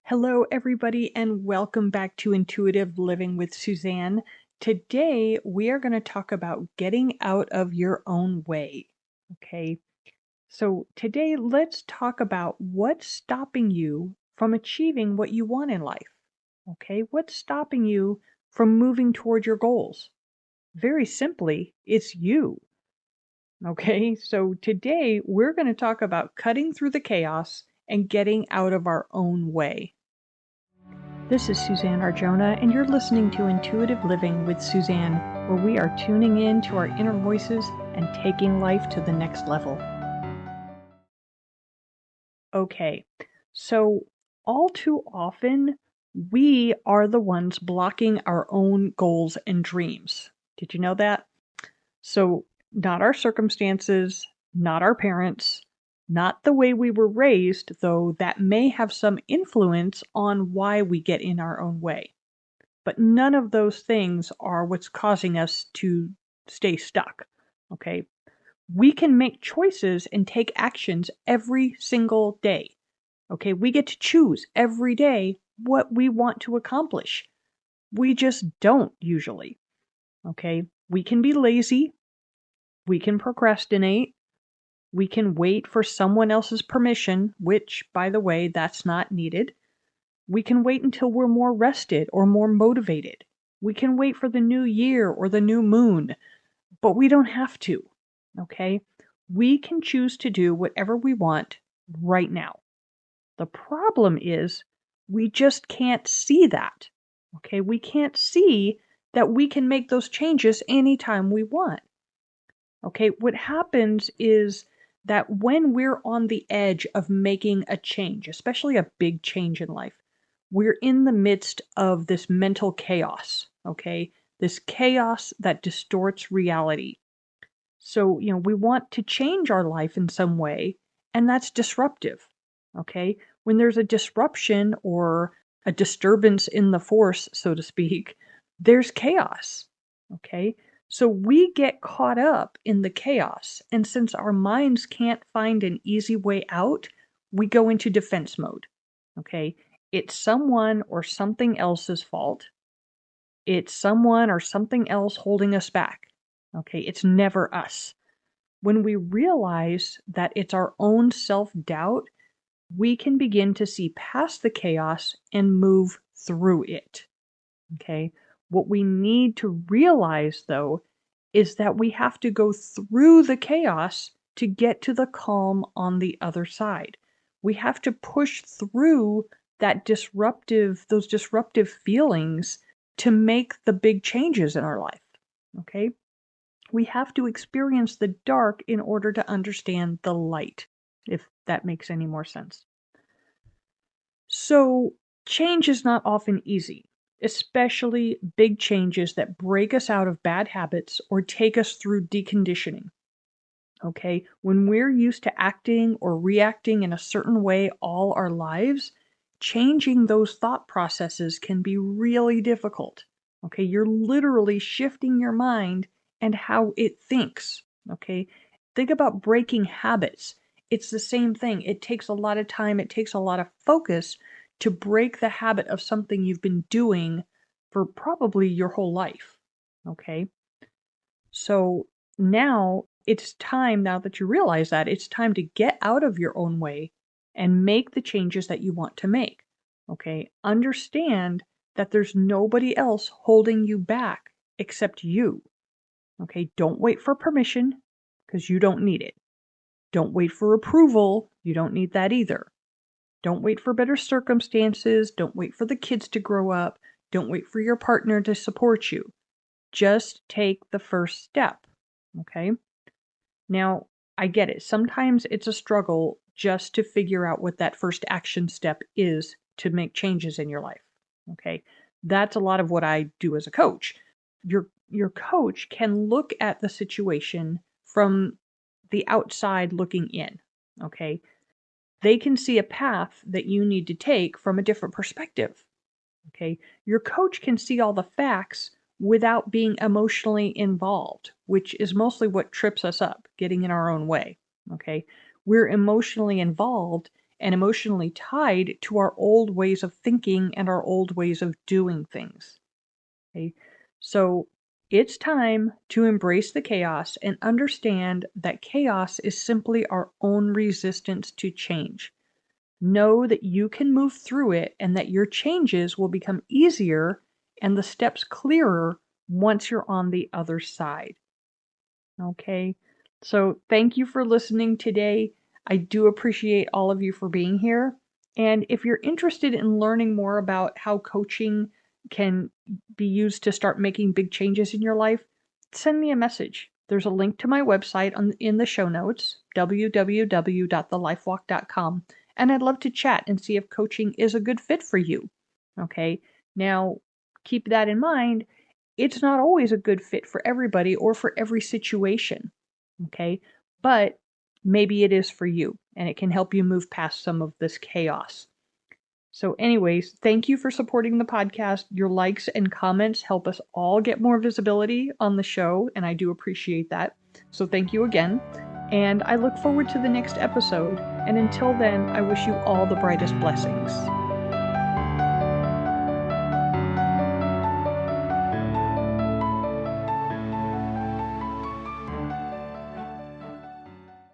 Hello, everybody, and welcome back to Intuitive Living with Suzanne. Today, we are going to talk about getting out of your own way. Okay, so today, let's talk about what's stopping you from achieving what you want in life. Okay, what's stopping you from moving toward your goals? Very simply, it's you. Okay, so today, we're going to talk about cutting through the chaos and getting out of our own way. This is Suzanne Arjona, and you're listening to Intuitive Living with Suzanne, where we are tuning in to our inner voices and taking life to the next level. Okay, so all too often, we are the ones blocking our own goals and dreams. Did you know that? So, not our circumstances, not our parents, not the way we were raised, though that may have some influence on why we get in our own way. But none of those things are what's causing us to stay stuck, okay? We can make choices and take actions every single day, okay? We get to choose every day what we want to accomplish. We just don't usually, okay? We can be lazy. We can procrastinate. We can wait for someone else's permission, which, by the way, that's not needed. We can wait until we're more rested or more motivated. We can wait for the new year or the new moon, but we don't have to, okay? We can choose to do whatever we want right now. The problem is we just can't see that, okay? We can't see that we can make those changes anytime we want. Okay, what happens is that when we're on the edge of making a change, especially a big change in life, we're in the midst of this mental chaos, okay? This chaos that distorts reality. So, we want to change our life in some way, and that's disruptive, okay? When there's a disruption or a disturbance in the force, so to speak, there's chaos, okay? So we get caught up in the chaos, and since our minds can't find an easy way out, we go into defense mode, okay? It's someone or something else's fault. It's someone or something else holding us back, okay? It's never us. When we realize that it's our own self-doubt, we can begin to see past the chaos and move through it, okay? What we need to realize, though, is that we have to go through the chaos to get to the calm on the other side. We have to push through those disruptive feelings to make the big changes in our life, okay? We have to experience the dark in order to understand the light, if that makes any more sense. So, change is not often easy, especially big changes that break us out of bad habits or take us through deconditioning. Okay, when we're used to acting or reacting in a certain way all our lives, changing those thought processes can be really difficult. Okay, you're literally shifting your mind and how it thinks. Okay, think about breaking habits. It's the same thing. It takes a lot of time, it takes a lot of focus to break the habit of something you've been doing for probably your whole life. Okay, so now it's time, now that you realize that, it's time to get out of your own way and make the changes that you want to make. Okay, understand that there's nobody else holding you back except you. Okay, don't wait for permission because you don't need it. Don't wait for approval. You don't need that either. Don't wait for better circumstances. Don't wait for the kids to grow up. Don't wait for your partner to support you. Just take the first step. Okay? Now, I get it. Sometimes it's a struggle just to figure out what that first action step is to make changes in your life. Okay? That's a lot of what I do as a coach. Your coach can look at the situation from the outside looking in. Okay? They can see a path that you need to take from a different perspective. Okay? Your coach can see all the facts without being emotionally involved, which is mostly what trips us up, getting in our own way. Okay? We're emotionally involved, and emotionally tied to our old ways of thinking and our old ways of doing things. Okay? So it's time to embrace the chaos and understand that chaos is simply our own resistance to change. Know that you can move through it and that your changes will become easier and the steps clearer once you're on the other side. Okay, so thank you for listening today. I do appreciate all of you for being here. And if you're interested in learning more about how coaching can be used to start making big changes in your life, send me a message. There's a link to my website in the show notes, www.thelifewalk.com, and I'd love to chat and see if coaching is a good fit for you. Okay, now keep that in mind. It's not always a good fit for everybody or for every situation, okay? But maybe it is for you, and it can help you move past some of this chaos. So anyways, thank you for supporting the podcast. Your likes and comments help us all get more visibility on the show, and I do appreciate that. So thank you again, and I look forward to the next episode. And until then, I wish you all the brightest blessings.